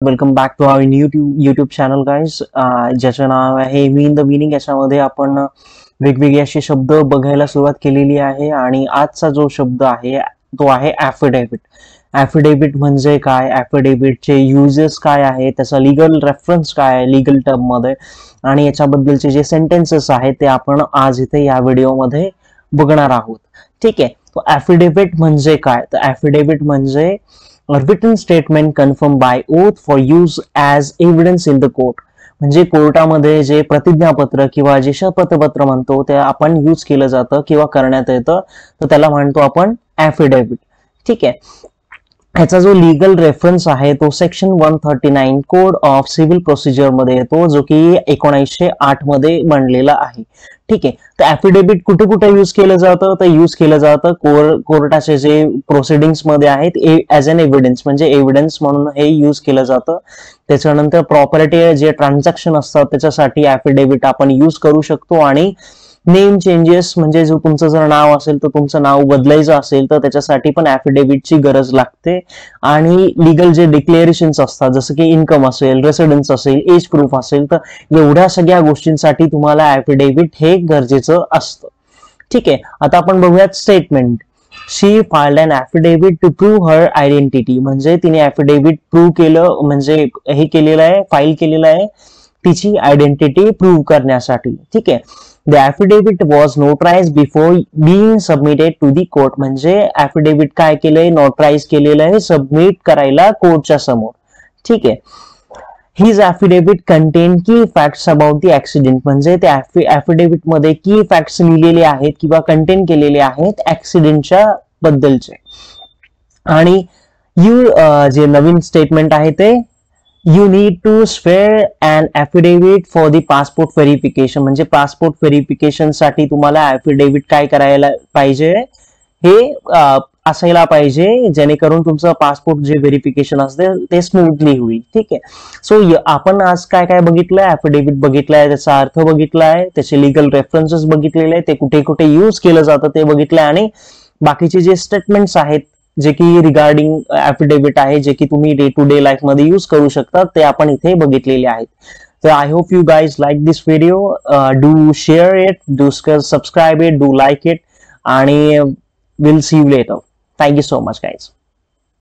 Welcome back to our YouTube channel guys, ज्याचं नाव आहे मीन द मिनिंग. याच्यामध्ये आपण वेगवेगळे असे शब्द बघायला सुरुवात केलेली आहे आणि आजचा जो शब्द आहे तो आहे ॲफिडेव्हिट. ॲफिडेव्हिट म्हणजे काय, ॲफिडेव्हिटचे युजेस काय आहे, त्याचा लीगल रेफरन्स काय आहे लीगल टर्ममध्ये, आणि याच्याबद्दलचे जे सेंटेन्सेस आहेत ते आपण आज इथे या व्हिडिओमध्ये बघणार आहोत. ठीक आहे. तो ॲफिडेव्हिट म्हणजे काय, तर ॲफिडेव्हिट म्हणजे written statement confirmed by oath for use as evidence in the court. म्हणजे कोर्टामध्ये जे प्रतिज्ञापत्र किंवा जे शपथपत्र म्हणतो ते आपण यूज केलं जातं किंवा करण्यात येतं, तर त्याला म्हणतो आपण ॲफिडेव्हिट. ठीक आहे. ह्याचा जो लीगल रेफरन्स आहे तो section 139 code of civil procedure मध्ये येतो, जो की 1908 मध्ये बनलेला आहे. ठीक आहे. तर ॲफिडेव्हिट कुठे कुठे यूज केलं जातं, तर यूज केलं जातं कोर्टाचे जे प्रोसिडिंग्स मध्ये आहेत ऍज अन एव्हिडन्स, म्हणजे एव्हिडन्स म्हणून हे यूज केलं जातं. त्याच्यानंतर प्रॉपर्टी जे ट्रान्झॅक्शन असतात त्याच्यासाठी ॲफिडेव्हिट आपण यूज करू शकतो. आणि नेम चेंजेस म्हणजे जो तुमचं जर नाव असेल तर तुमचं नाव बदलायचं असेल तर त्याच्यासाठी पण ॲफिडेव्हिटची गरज लागते. आणि लीगल जे डिक्लेरेशन्स असतात जसं की इन्कम असेल, रेसिडेन्स असेल, एज प्रूफ असेल, तर एवढ्या सगळ्या गोष्टींसाठी तुम्हाला ॲफिडेव्हिट हे गरजेचं असतं. ठीक आहे. आता आपण बघूयात statement. She filed an affidavit to prove her identity. म्हणजे तिने ॲफिडेव्हिट प्रूव्ह केलं, म्हणजे हे केलेलं आहे, फाईल केलेलं आहे तिची आयडेंटिटी प्रूव्ह करण्यासाठी. ठीक आहे. The affidavit was notarized before being submitted to the court. म्हणजे affidavit काय केलंय, नोटराइज केलेलं आहे सबमिट करायला कोर्टच्या समोर. ठीक आहे. His affidavit contained key facts about the accident. म्हणजे त्या affidavit मध्ये की फॅक्ट्स लिहिलेले आहेत किंवा कंटेन केलेले आहेत ऍक्सिडेंटच्या बद्दलचे. आणि जे नवीन स्टेटमेंट आहे ते You need to swear an affidavit for the passport verification. म्हणजे पासपोर्ट व्हेरिफिकेशन साठी तुम्हाला ॲफिडेव्हिट काय करायला पाहिजे, हे असायला पाहिजे, जेणेकरून तुमचं पासपोर्ट जे व्हेरिफिकेशन असते ते स्मूथली होईल. ठीक आहे. सो आपण आज काय काय बघितलंय, ॲफिडेव्हिट बघितलाय, त्याचा अर्थ बघितलाय, त्याचे लिगल रेफरन्सेस बघितलेले आहे, ते कुठे कुठे यूज केलं जातं ते बघितलंय, आणि बाकीचे जे स्टेटमेंट्स आहेत जे की रिगार्डिंग ॲफिडेव्हिट आहे जे की तुम्ही डे टू डे लाईफ मध्ये यूज करू शकता ते आपण इथे बघितलेले आहेत. तर I hope you guys like this video. Do share it, do subscribe it, do like it, आणि will see you later. Thank you so much guys.